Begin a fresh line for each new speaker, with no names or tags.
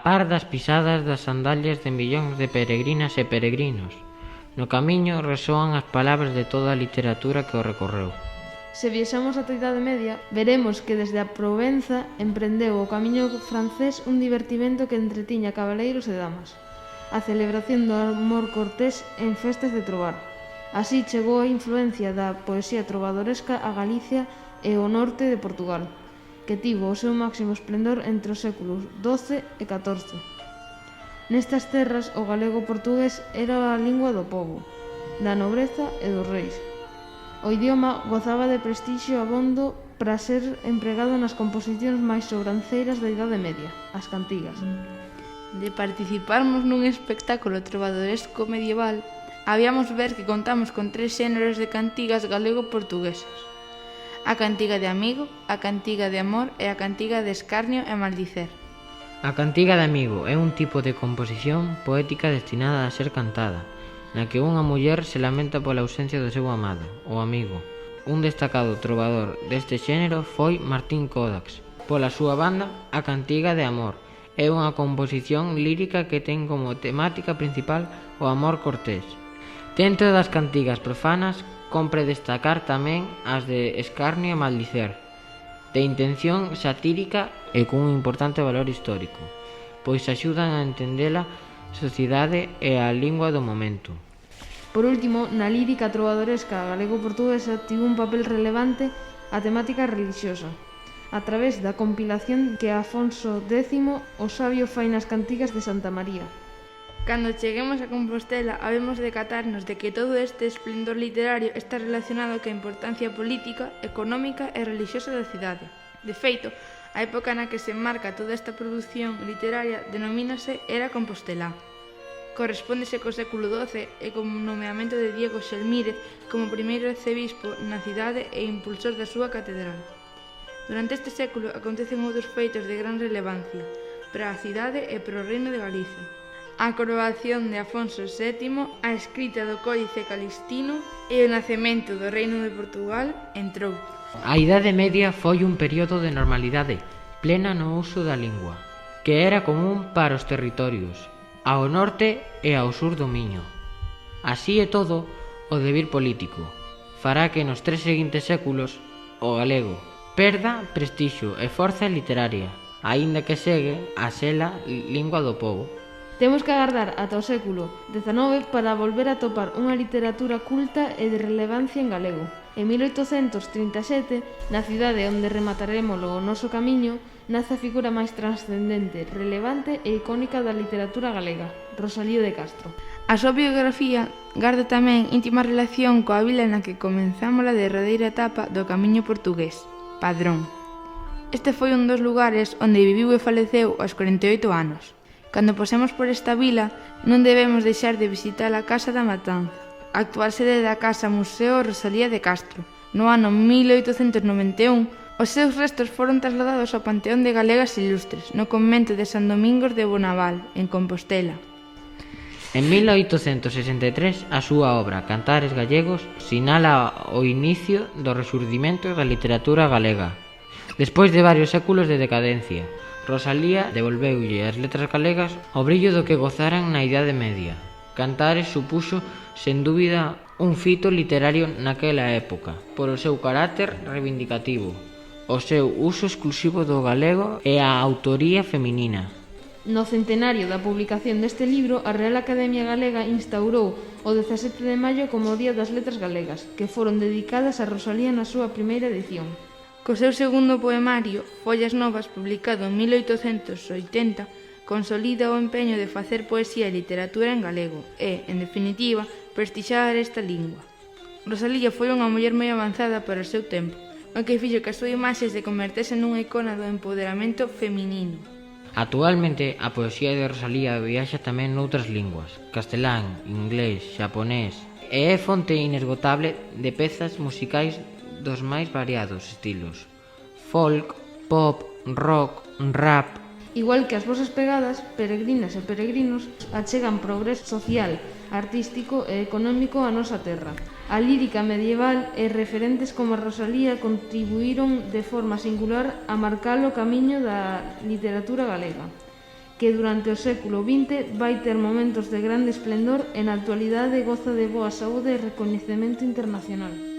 par das pisadas das sandalias de millóns de peregrinas e peregrinos. No camiño resoan as palabras de toda a literatura que o recorreu.
Se viaxamos ata a Idade Media, veremos que desde a Provenza emprendeu o camiño francés un divertimento que entretiña cabaleiros e damas. A celebración do amor cortés en festas de trobar. Así chegou a influencia da poesía trovadoresca a Galicia e o norte de Portugal, que tivo o seu máximo esplendor entre os séculos XII e XIV. Nestas terras, o galego-portugués era a lingua do pobo, da nobreza e dos reis. O idioma gozaba de prestixio abondo para ser empregado nas composicións máis sobranceiras da Idade Media, as cantigas.
De participarmos nun espectáculo trovadoresco medieval, habíamos ver que contamos con 3 xéneros de cantigas galego-portuguesas: a cantiga de amigo, a cantiga de amor e a cantiga de escarnio e maldicer.
A cantiga de amigo é un tipo de composición poética destinada a ser cantada, na que unha muller se lamenta pola ausencia do seu amado, o amigo. Un destacado trovador deste xénero foi Martín Codax. Pola súa banda, a cantiga de amor é unha composición lírica que ten como temática principal o amor cortés. Dentro das cantigas profanas, compre destacar tamén as de escarnio e maldicer, de intención satírica e cun importante valor histórico, pois axudan a entender a sociedade e a lingua do momento.
Por último, na lírica trovadoresca galego-portuguesa tivo un papel relevante a temática religiosa, a través da compilación que Afonso X o sabio fai nas cantigas de Santa María.
Cando cheguemos a Compostela, habemos de catarnos de que todo este esplendor literario está relacionado coa importancia política, económica e religiosa da cidade. De feito, a época na que se enmarca toda esta produción literaria denomínase Era Compostelá. Correspóndese co século XII e co nomeamento de Diego Xelmírez como primeiro arcebispo na cidade e impulsor da súa catedral. Durante este século acontecen outros feitos de gran relevancia para a cidade e para o Reino de Galicia. A coroación de Afonso VII, a escrita do Códice Calixtino e o nacemento do Reino de Portugal, entre outros.
A Idade Media foi un período de normalidade plena no uso da lingua, que era común para os territorios, ao norte e ao sur do Miño. Así é todo, o devir político fará que nos 3 seguintes séculos o galego perda prestixio e forza literaria, aínda que segue a sela lingua do pobo.
Temos que agardar ata o século XIX para volver a topar unha literatura culta e de relevancia en galego. En 1837, na cidade onde remataremos o noso camiño, nace a figura máis trascendente, relevante e icónica da literatura galega, Rosalío de Castro.
A súa biografía garda tamén íntima relación coa vila na que comenzamos a derradeira etapa do camiño portugués, Padrón. Este foi un dos lugares onde viviu e faleceu aos 48 anos. Cando posemos por esta vila, non debemos deixar de visitar a Casa da Matanza, a actual sede da Casa Museo Rosalía de Castro. No ano 1891, os seus restos foron trasladados ao Panteón de Galegas Ilustres, no convento de San Domingos de Bonaval, en Compostela.
En 1863, a súa obra Cantares Gallegos sinala o inicio do resurdimento da literatura galega. Despois de varios séculos de decadencia, Rosalía devolveulle ás letras galegas o brillo do que gozaran na Idade Media. Cantares supuxo, sen dúbida, un fito literario naquela época, por o seu carácter reivindicativo, o seu uso exclusivo do galego e a autoría feminina.
No centenario da publicación deste libro, a Real Academia Galega instaurou o 17 de maio como o Día das Letras Galegas, que foron dedicadas a Rosalía na súa primeira edición.
Co seu segundo poemario, Follas Novas, publicado en 1880, consolida o empeño de facer poesía e literatura en galego e, en definitiva, prestixar esta lingua. Rosalía foi unha muller moi avanzada para o seu tempo, o que fixo que a súa imaxe se convertese nunha icona do empoderamento feminino.
Actualmente, a poesía de Rosalía viaxa tamén noutras linguas, castelán, inglés, xaponés, e é fonte inesgotable de pezas musicais dos máis variados estilos: folk, pop, rock, rap.
Igual que as vosas pegadas, peregrinas e peregrinos achegan progreso social, artístico e económico á nosa terra. A lírica medieval e referentes como a Rosalía contribuíron de forma singular a marcar o camiño da literatura galega. que durante o século XX vai ter momentos de grande esplendor e na actualidade goza de boa saúde e recoñecemento internacional.